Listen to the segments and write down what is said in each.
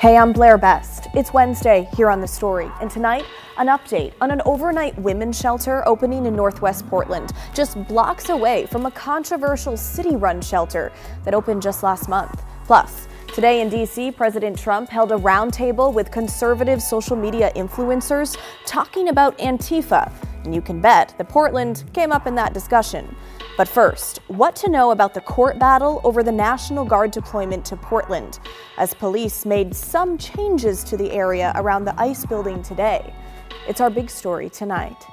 Hey, I'm Blair Best. It's Wednesday here on The Story, and tonight, an update on an overnight women's shelter opening in Northwest Portland, just blocks away from a controversial city-run shelter that opened just last month. Plus, today in D.C., President Trump held a roundtable with conservative social media influencers talking about Antifa, and you can bet that Portland came up in that discussion. But first, what to know about the court battle over the National Guard deployment to Portland, as police made some changes to the area around the ICE building today. It's our big story tonight.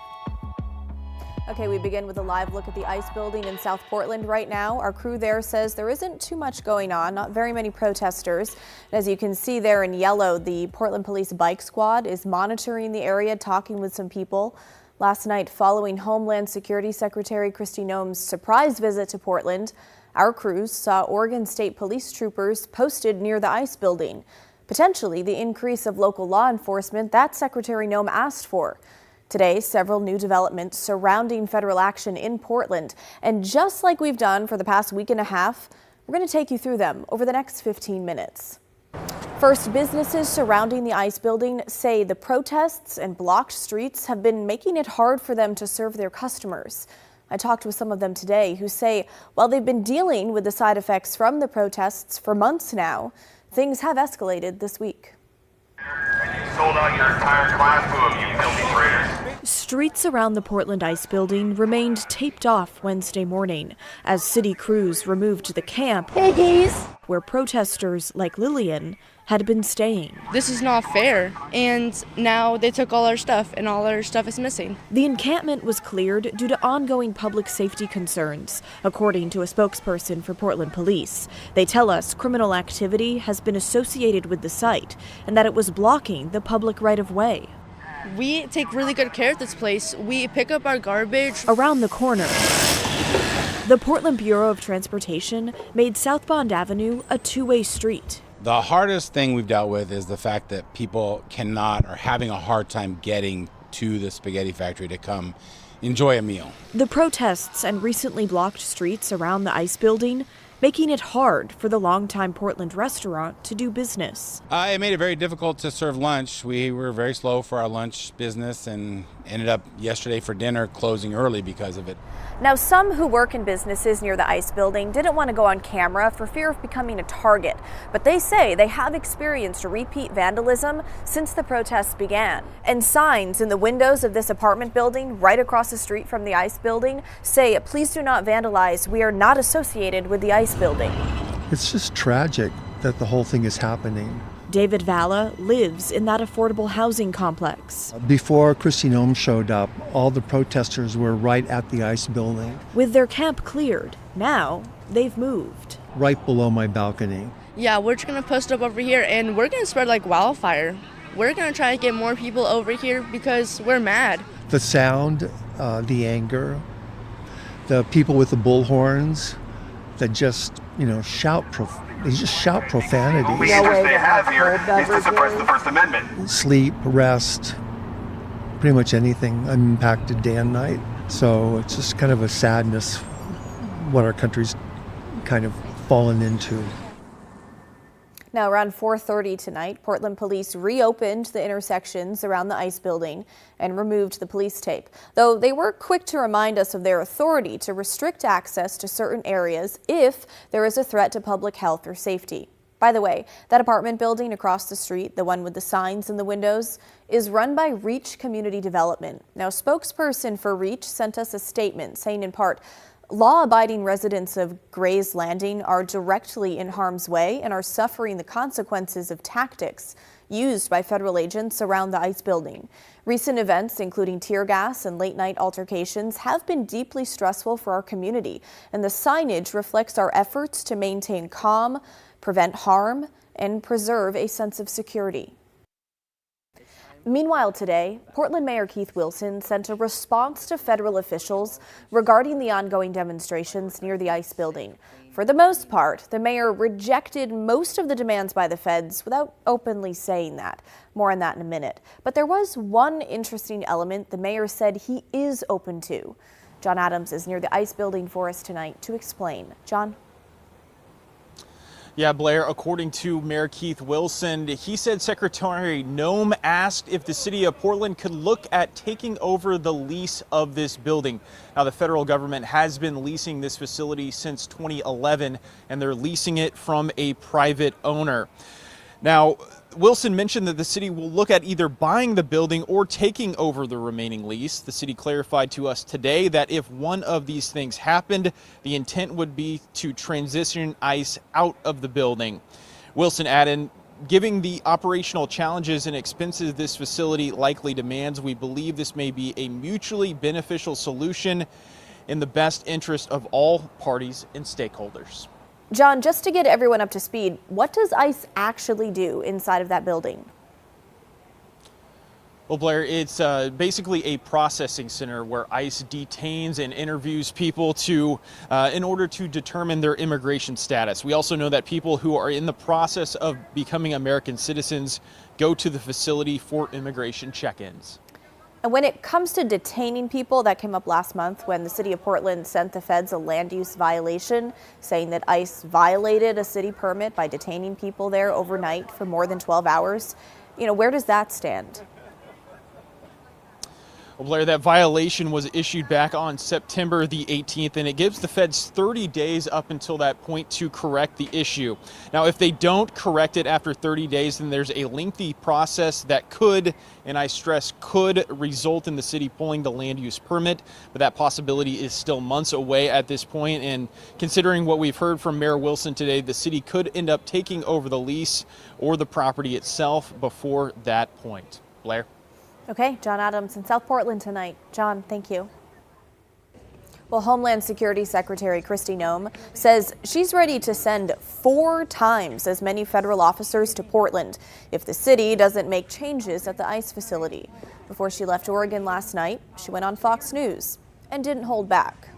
Okay, we begin with a live look at the ICE building in South Portland right now. Our crew there says there isn't too much going on, not very many protesters. As you can see there in yellow, the Portland Police Bike Squad is monitoring the area, talking with some people. Last night, following Homeland Security Secretary Kristi Noem's surprise visit to Portland, our crews saw Oregon State Police troopers posted near the ICE building, potentially the increase of local law enforcement that Secretary Noem asked for. Today, several new developments surrounding federal action in Portland, and just like we've done for the past week and a half, we're going to take you through them over the next 15 minutes. First, businesses surrounding the ICE building say the protests and blocked streets have been making it hard for them to serve their customers. I talked with some of them today who say while they've been dealing with the side effects from the protests for months now, things have escalated this week. You sold out your entire class full of you filthy traitors. Streets around the Portland ICE building remained taped off Wednesday morning as city crews removed the camp where protesters like Lillian had been staying. This is not fair, and now they took all our stuff, and all our stuff is missing. The encampment was cleared due to ongoing public safety concerns, according to a spokesperson for Portland Police. They tell us criminal activity has been associated with the site and that it was blocking the public right-of-way. We take really good care of this place. We pick up our garbage. Around the corner, the Portland Bureau of Transportation made Southbound Avenue a two-way street. The hardest thing we've dealt with is the fact that people cannot or having a hard time getting to the spaghetti factory to come enjoy a meal. The protests and recently blocked streets around the ICE building making it hard for the longtime Portland restaurant to do business. It made it very difficult to serve lunch. We were very slow for our lunch business and ended up yesterday for dinner closing early because of it. Now, some who work in businesses near the ICE building didn't want to go on camera for fear of becoming a target, but they say they have experienced repeat vandalism since the protests began. And signs in the windows of this apartment building right across the street from the ICE building say, "Please do not vandalize. We are not associated with the ICE building." It's just tragic that the whole thing is happening. David Valla lives in that affordable housing complex. Before Kristi Noem showed up, all the protesters were right at the ICE building. With their camp cleared, now they've moved. Right below my balcony. Yeah, we're just gonna post up over here, and we're gonna spread like wildfire. We're gonna try to get more people over here because we're mad. The sound, the anger, the people with the bullhorns that just, shout profanity. The only interest they have here is to suppress the First Amendment. Sleep, rest, pretty much anything. I'm impacted day and night. So it's just kind of a sadness what our country's kind of fallen into. Now, around 4:30 tonight, Portland police reopened the intersections around the ICE building and removed the police tape, though they were quick to remind us of their authority to restrict access to certain areas if there is a threat to public health or safety. By the way, that apartment building across the street, the one with the signs in the windows, is run by Reach Community Development. Now, a spokesperson for Reach sent us a statement saying in part, law-abiding residents of Gray's Landing are directly in harm's way and are suffering the consequences of tactics used by federal agents around the ICE building. Recent events, including tear gas and late-night altercations, have been deeply stressful for our community, and the signage reflects our efforts to maintain calm, prevent harm, and preserve a sense of security. Meanwhile today, Portland Mayor Keith Wilson sent a response to federal officials regarding the ongoing demonstrations near the ICE building. For the most part, the mayor rejected most of the demands by the feds without openly saying that. More on that in a minute. But there was one interesting element the mayor said he is open to. John Adams is near the ICE building for us tonight to explain. John? Yeah, Blair, according to Mayor Keith Wilson, he said Secretary Noem asked if the city of Portland could look at taking over the lease of this building. Now, the federal government has been leasing this facility since 2011, and they're leasing it from a private owner. Now, Wilson mentioned that the city will look at either buying the building or taking over the remaining lease. The city clarified to us today that if one of these things happened, the intent would be to transition ICE out of the building. Wilson added, given the operational challenges and expenses this facility likely demands, we believe this may be a mutually beneficial solution in the best interest of all parties and stakeholders. John, just to get everyone up to speed, what does ICE actually do inside of that building? Well, Blair, it's basically a processing center where ICE detains and interviews people in order to determine their immigration status. We also know that people who are in the process of becoming American citizens go to the facility for immigration check-ins. And when it comes to detaining people, that came up last month when the city of Portland sent the feds a land use violation, saying that ICE violated a city permit by detaining people there overnight for more than 12 hours. Where does that stand? Well, Blair, that violation was issued back on September the 18th, and it gives the feds 30 days up until that point to correct the issue. Now, if they don't correct it after 30 days, then there's a lengthy process that could, and I stress could, result in the city pulling the land use permit, but that possibility is still months away at this point. And considering what we've heard from Mayor Wilson today, the city could end up taking over the lease or the property itself before that point. Blair? Okay, John Adams in South Portland tonight. John, thank you. Well, Homeland Security Secretary Kristi Noem says she's ready to send 4 times as many federal officers to Portland if the city doesn't make changes at the ICE facility. Before she left Oregon last night, she went on Fox News and didn't hold back.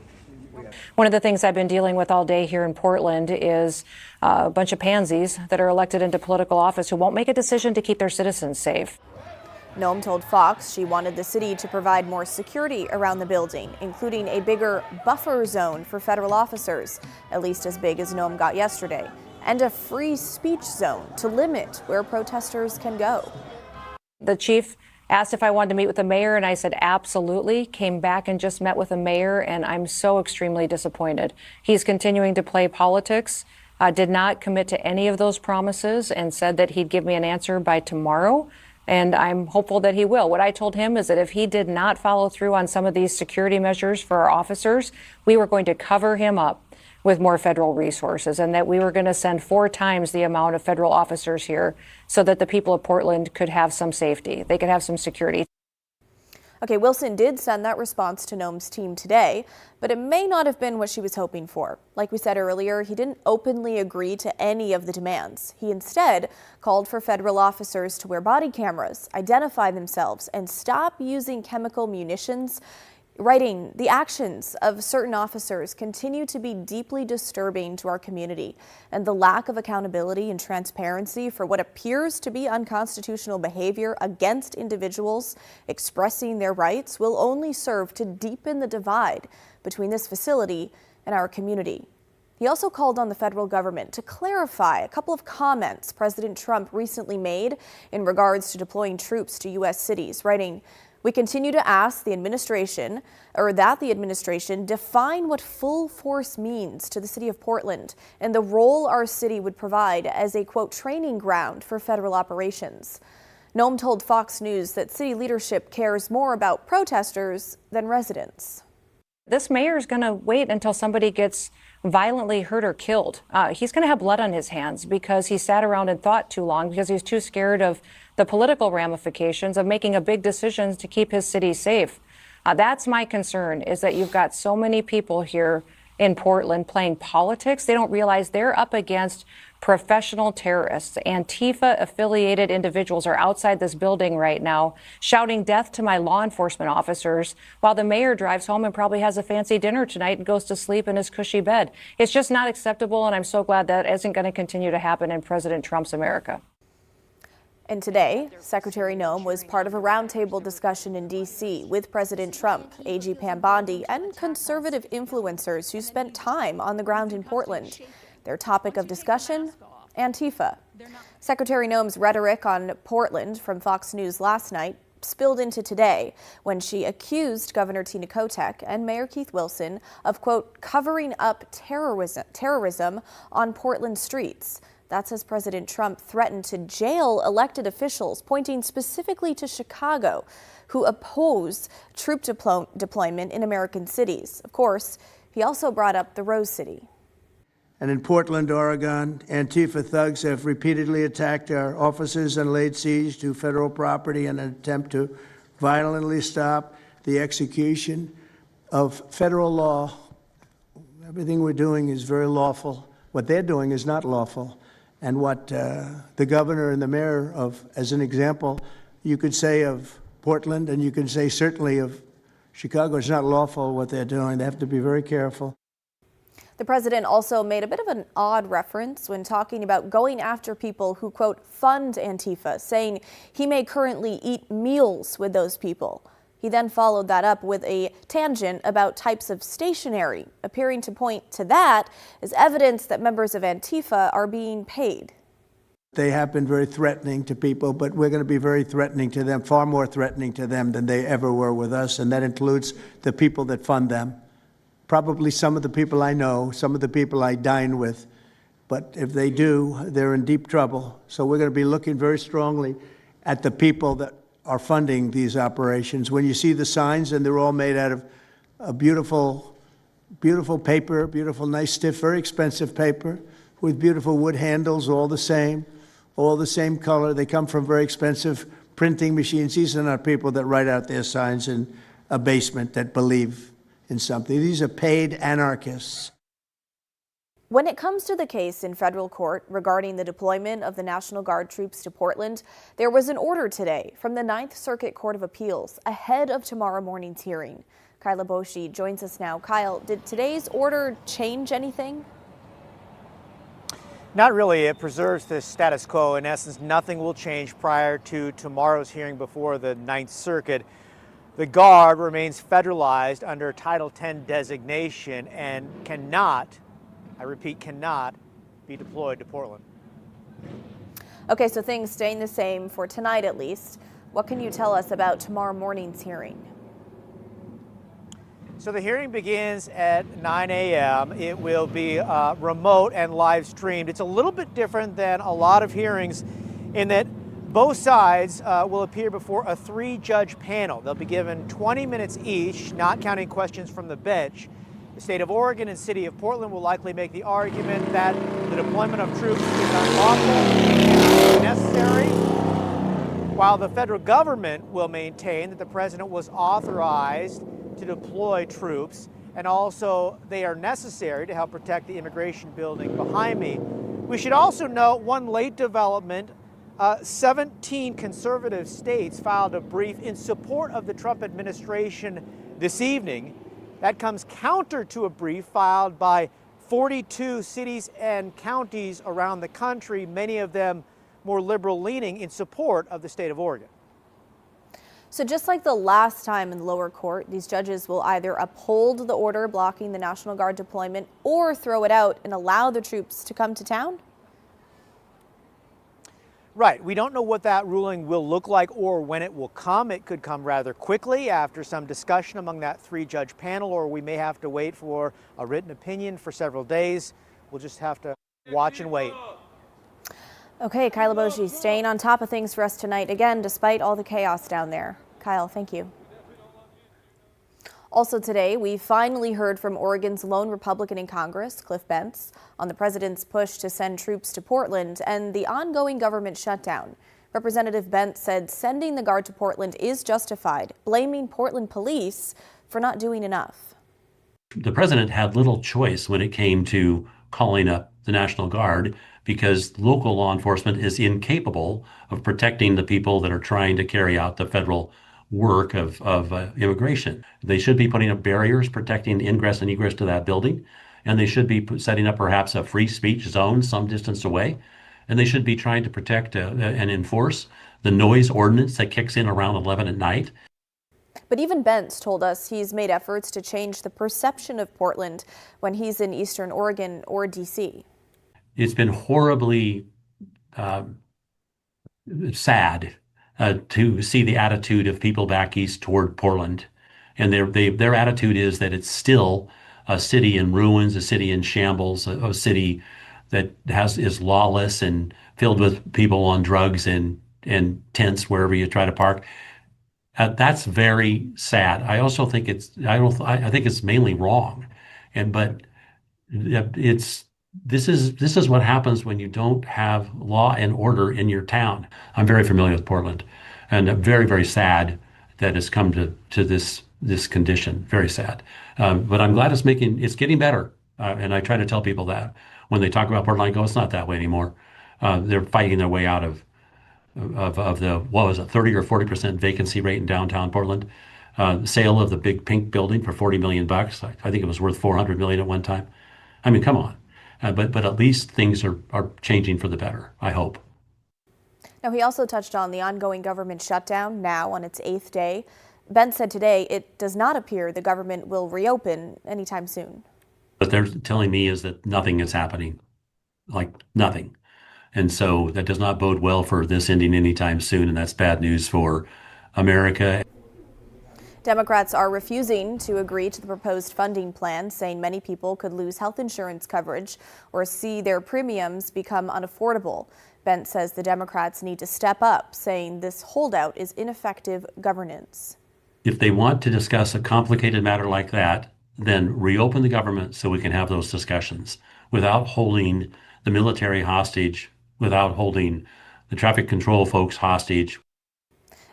One of the things I've been dealing with all day here in Portland is a bunch of pansies that are elected into political office who won't make a decision to keep their citizens safe. Noem told Fox she wanted the city to provide more security around the building, including a bigger buffer zone for federal officers, at least as big as Noem got yesterday, and a free speech zone to limit where protesters can go. The chief asked if I wanted to meet with the mayor, and I said absolutely. Came back and just met with the mayor, and I'm so extremely disappointed. He's continuing to play politics, did not commit to any of those promises, and said that he'd give me an answer by tomorrow. And I'm hopeful that he will. What I told him is that if he did not follow through on some of these security measures for our officers, we were going to cover him up with more federal resources, and that we were going to send 4 times the amount of federal officers here so that the people of Portland could have some safety. They could have some security. Okay, Wilson did send that response to Noem's team today, but it may not have been what she was hoping for. Like we said earlier, he didn't openly agree to any of the demands. He instead called for federal officers to wear body cameras, identify themselves, and stop using chemical munitions. Writing, the actions of certain officers continue to be deeply disturbing to our community, and the lack of accountability and transparency for what appears to be unconstitutional behavior against individuals expressing their rights will only serve to deepen the divide between this facility and our community. He also called on the federal government to clarify a couple of comments President Trump recently made in regards to deploying troops to U.S. cities, writing, "We continue to ask the administration define what full force means to the city of Portland and the role our city would provide as a, quote, training ground for federal operations." Noem told Fox News that city leadership cares more about protesters than residents. This mayor is going to wait until somebody gets violently hurt or killed. He's going to have blood on his hands because he sat around and thought too long, because he's too scared of the political ramifications of making a big decision to keep his city safe. That's my concern, is that you've got so many people here in Portland playing politics. They don't realize they're up against professional terrorists. Antifa affiliated individuals are outside this building right now shouting death to my law enforcement officers while the mayor drives home and probably has a fancy dinner tonight and goes to sleep in his cushy bed. It's just not acceptable, and I'm so glad that isn't going to continue to happen in President Trump's America. And today, Secretary Noem was part of a roundtable discussion in D.C. with President Trump, AG Pam Bondi, and conservative influencers who spent time on the ground in Portland. Their topic of discussion, Antifa. Secretary Noem's rhetoric on Portland from Fox News last night spilled into today when she accused Governor Tina Kotek and Mayor Keith Wilson of, quote, covering up terrorism on Portland streets. That's as President Trump threatened to jail elected officials, pointing specifically to Chicago, who oppose troop deployment in American cities. Of course, he also brought up the Rose City. And in Portland, Oregon, Antifa thugs have repeatedly attacked our offices and laid siege to federal property in an attempt to violently stop the execution of federal law. Everything we're doing is very lawful. What they're doing is not lawful. And what the governor and the mayor of, as an example, you could say of Portland, and you can say certainly of Chicago, it's not lawful what they're doing. They have to be very careful. The president also made a bit of an odd reference when talking about going after people who, quote, fund Antifa, saying he may currently eat meals with those people. He then followed that up with a tangent about types of stationery, appearing to point to that as evidence that members of Antifa are being paid. They have been very threatening to people, but we're going to be very threatening to them, far more threatening to them than they ever were with us, and that includes the people that fund them. Probably some of the people I know, some of the people I dine with, but if they do, they're in deep trouble. So we're going to be looking very strongly at the people that are funding these operations. When you see the signs, and they're all made out of a beautiful, beautiful paper, beautiful, nice, stiff, very expensive paper with beautiful wood handles, all the same color. They come from very expensive printing machines. These are not people that write out their signs in a basement that believe in something. These are paid anarchists. When it comes to the case in federal court regarding the deployment of the National Guard troops to Portland, there was an order today from the Ninth Circuit Court of Appeals ahead of tomorrow morning's hearing. Kyle Boshi joins us now. Kyle, did today's order change anything? Not really. It preserves the status quo. In essence, nothing will change prior to tomorrow's hearing before the Ninth Circuit. The Guard remains federalized under Title X designation and cannot, I repeat, cannot be deployed to Portland. Okay, so things staying the same for tonight at least. What can you tell us about tomorrow morning's hearing? So the hearing begins at 9 a.m. It will be remote and live streamed. It's a little bit different than a lot of hearings in that both sides will appear before a 3-judge panel. They'll be given 20 minutes each, not counting questions from the bench. The state of Oregon and city of Portland will likely make the argument that the deployment of troops is unlawful and unnecessary, while the federal government will maintain that the president was authorized to deploy troops, and also they are necessary to help protect the immigration building behind me. We should also note one late development. 17 conservative states filed a brief in support of the Trump administration this evening. That comes counter to a brief filed by 42 cities and counties around the country, many of them more liberal leaning, in support of the state of Oregon. So just like the last time in the lower court, these judges will either uphold the order blocking the National Guard deployment or throw it out and allow the troops to come to town? Right. We don't know what that ruling will look like or when it will come. It could come rather quickly after some discussion among that 3-judge panel, or we may have to wait for a written opinion for several days. We'll just have to watch and wait. Okay, Kyle Boshi staying on top of things for us tonight, again, despite all the chaos down there. Kyle, thank you. Also today, we finally heard from Oregon's lone Republican in Congress, Cliff Bentz, on the president's push to send troops to Portland and the ongoing government shutdown. Representative Bentz said sending the Guard to Portland is justified, blaming Portland police for not doing enough. The president had little choice when it came to calling up the National Guard because local law enforcement is incapable of protecting the people that are trying to carry out the federal work of immigration. They should be putting up barriers protecting ingress and egress to that building, and they should be setting up perhaps a free speech zone some distance away, and they should be trying to protect and enforce the noise ordinance that kicks in around 11 at night. But even Bentz told us he's made efforts to change the perception of Portland when he's in Eastern Oregon or D.C. it's been horribly sad to see the attitude of people back east toward Portland. And their attitude is that it's still a city in ruins, a city in shambles, a city that is lawless and filled with people on drugs and tents wherever you try to park. That's very sad. I also think I think it's mainly wrong, but it's this is what happens when you don't have law and order in your town. I'm very familiar with Portland, and I'm very, very sad that it's come to this condition. Very sad, but I'm glad it's getting better. And I try to tell people that when they talk about Portland, I go, it's not that way anymore. They're fighting their way out of the, what was it, 30 or 40% vacancy rate in downtown Portland. The sale of the big pink building for $40 million. I think it was worth $400 million at one time. I mean, come on. But at least things are changing for the better, I hope. Now, he also touched on the ongoing government shutdown, now on its 8th day. Ben said today it does not appear the government will reopen anytime soon. What they're telling me is that nothing is happening, like nothing. And so that does not bode well for this ending anytime soon, and that's bad news for America. Democrats are refusing to agree to the proposed funding plan, saying many people could lose health insurance coverage or see their premiums become unaffordable. Bent says the Democrats need to step up, saying this holdout is ineffective governance. If they want to discuss a complicated matter like that, then reopen the government so we can have those discussions without holding the military hostage, without holding the traffic control folks hostage.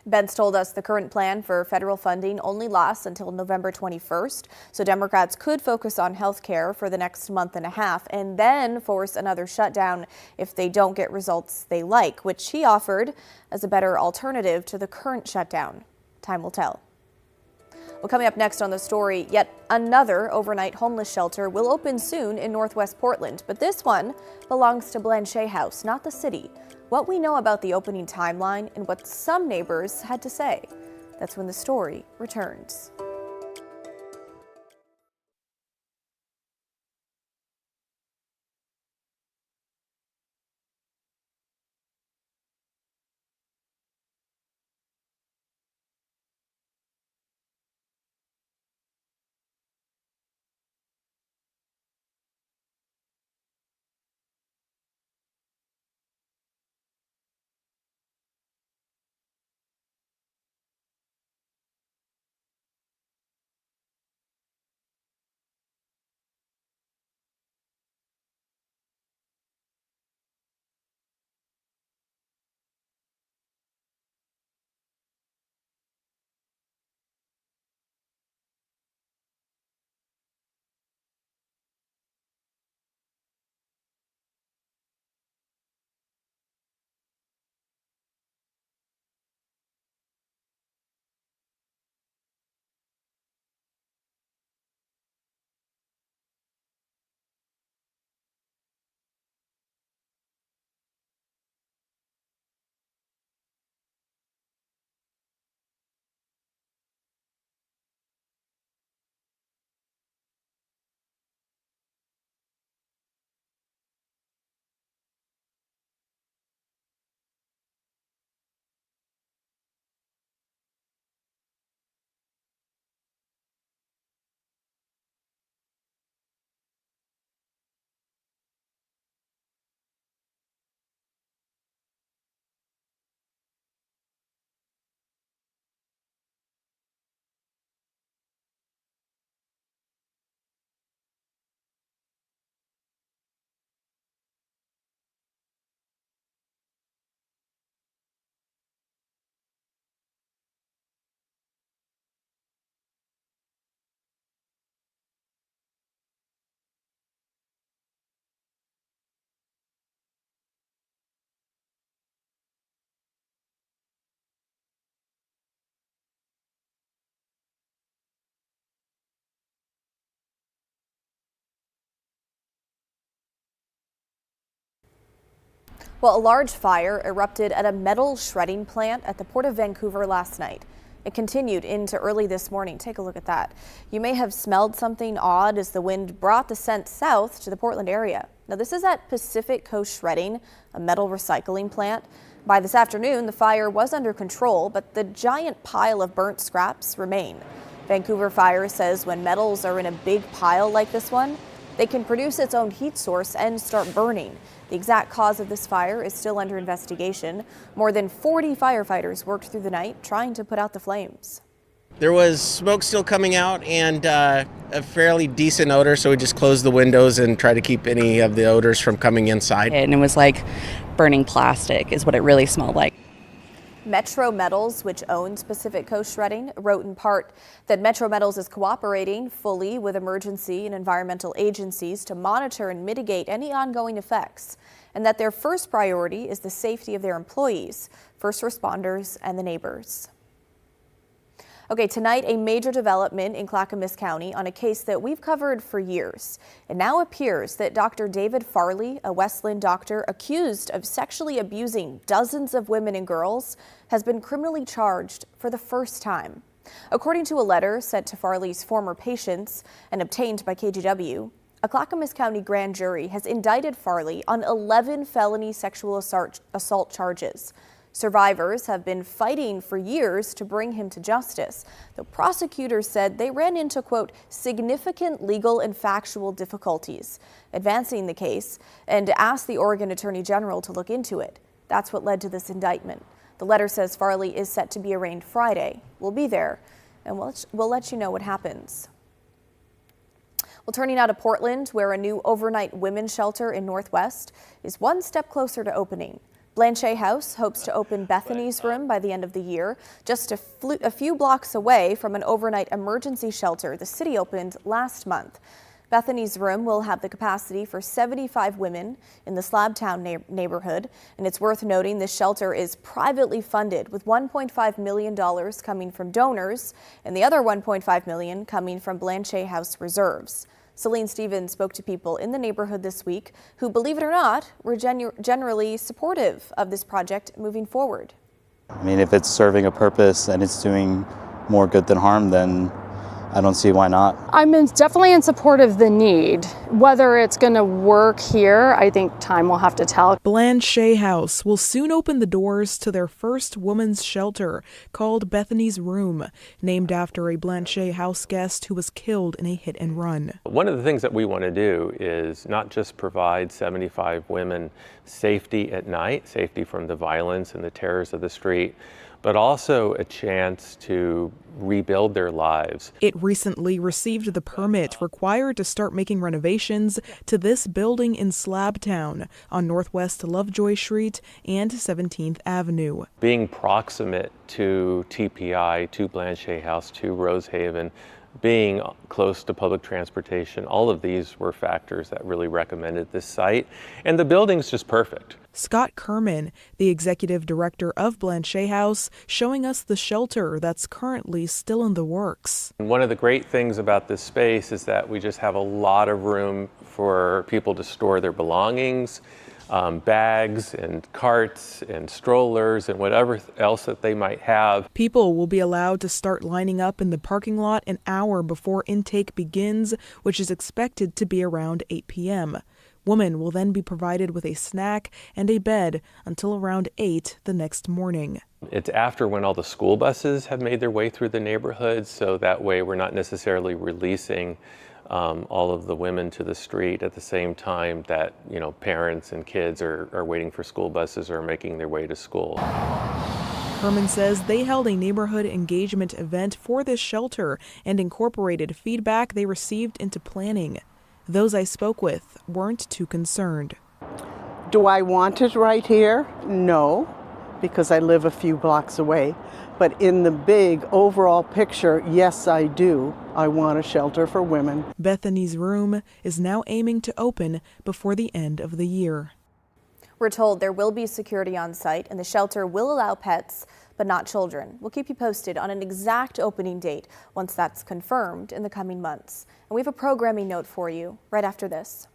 Bentz told us the current plan for federal funding only lasts until November 21st, so Democrats could focus on health care for the next month and a half and then force another shutdown if they don't get results they like, which he offered as a better alternative to the current shutdown. Time will tell. Well, coming up next on the story, yet another overnight homeless shelter will open soon in Northwest Portland, but this one belongs to Blanchet House, not the city. What we know about the opening timeline and what some neighbors had to say. That's when the story returns. Well, a large fire erupted at a metal shredding plant at the Port of Vancouver last night. It continued into early this morning. Take a look at that. You may have smelled something odd as the wind brought the scent south to the Portland area. Now, this is at Pacific Coast Shredding, a metal recycling plant. By this afternoon, the fire was under control, but the giant pile of burnt scraps remain. Vancouver Fire says when metals are in a big pile like this one, they can produce its own heat source and start burning. The exact cause of this fire is still under investigation. More than 40 firefighters worked through the night trying to put out the flames. There was smoke still coming out and a fairly decent odor, so we just closed the windows and tried to keep any of the odors from coming inside. And it was like burning plastic is what it really smelled like. Metro Metals, which owns Pacific Coast Shredding, wrote in part that Metro Metals is cooperating fully with emergency and environmental agencies to monitor and mitigate any ongoing effects, and that their first priority is the safety of their employees, first responders, and the neighbors. Okay, tonight, a major development in Clackamas County on a case that we've covered for years. It now appears that Dr. David Farley, a Westland doctor accused of sexually abusing dozens of women and girls, has been criminally charged for the first time. According to a letter sent to Farley's former patients and obtained by KGW, a Clackamas County grand jury has indicted Farley on 11 felony sexual assault charges. Survivors have been fighting for years to bring him to justice. The prosecutors said they ran into, quote, significant legal and factual difficulties advancing the case and asked the Oregon Attorney General to look into it. That's what led to this indictment. The letter says Farley is set to be arraigned Friday. We'll be there, and we'll let you know what happens. Well, turning now to Portland, where a new overnight women's shelter in Northwest is one step closer to opening. Blanchet House hopes to open Bethany's Room by the end of the year, just a few blocks away from an overnight emergency shelter the city opened last month. Bethany's Room will have the capacity for 75 women in the Slabtown neighborhood, and it's worth noting this shelter is privately funded with $1.5 million coming from donors and the other $1.5 million coming from Blanchet House reserves. Celine Stevens spoke to people in the neighborhood this week who, believe it or not, were generally supportive of this project moving forward. I mean, if it's serving a purpose and it's doing more good than harm, then I don't see why not. I'm definitely in support of the need. Whether it's going to work here, I think time will have to tell. Blanchet House will soon open the doors to their first women's shelter called Bethany's Room, named after a Blanchet House guest who was killed in a hit and run. One of the things that we want to do is not just provide 75 women safety at night, safety from the violence and the terrors of the street, but also a chance to rebuild their lives. It recently received the permit required to start making renovations to this building in Slabtown on Northwest Lovejoy Street and 17th Avenue. Being proximate to TPI, to Blanchet House, to Rosehaven, being close to public transportation, all of these were factors that really recommended this site. And the building's just perfect. Scott Kerman, the executive director of Blanchet House, showing us the shelter that's currently still in the works. And one of the great things about this space is that we just have a lot of room for people to store their belongings, bags and carts and strollers and whatever else that they might have. People will be allowed to start lining up in the parking lot an hour before intake begins, which is expected to be around 8 p.m. Women will then be provided with a snack and a bed until around 8 the next morning. It's after when all the school buses have made their way through the neighborhood, so that way we're not necessarily releasing all of the women to the street at the same time that, you know, parents and kids are waiting for school buses or making their way to school. Herman says they held a neighborhood engagement event for this shelter and incorporated feedback they received into planning. Those I spoke with weren't too concerned. Do I want it right here? No, because I live a few blocks away. But in the big overall picture, yes, I do. I want a shelter for women. Bethany's Room is now aiming to open before the end of the year. We're told there will be security on site and the shelter will allow pets, but not children. We'll keep you posted on an exact opening date once that's confirmed in the coming months. And we have a programming note for you right after this.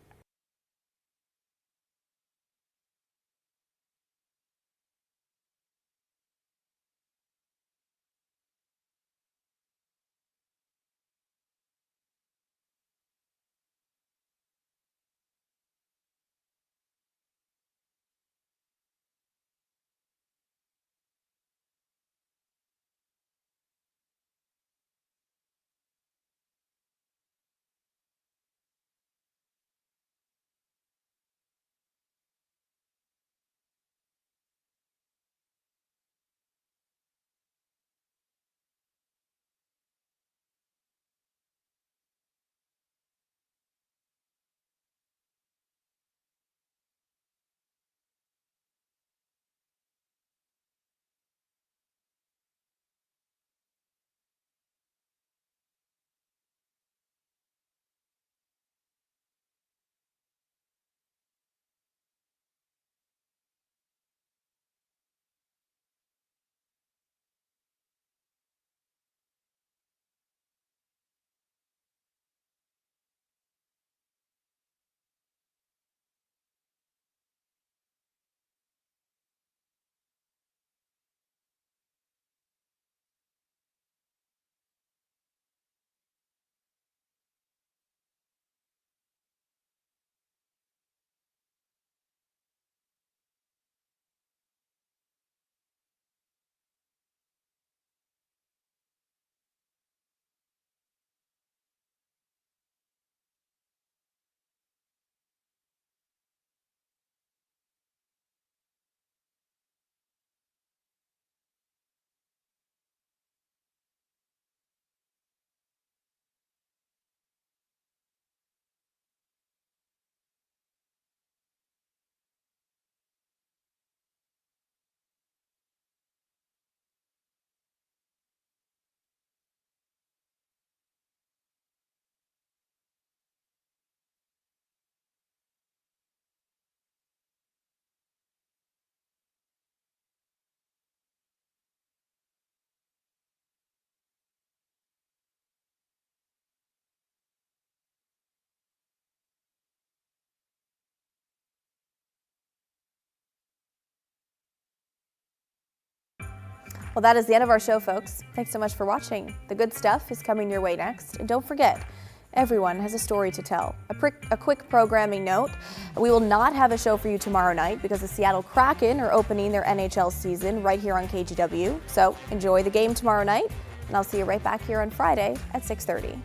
Well, that is the end of our show, folks. Thanks so much for watching. The good stuff is coming your way next. And don't forget, everyone has a story to tell. A quick programming note, we will not have a show for you tomorrow night because the Seattle Kraken are opening their NHL season right here on KGW. So enjoy the game tomorrow night, and I'll see you right back here on Friday at 6:30.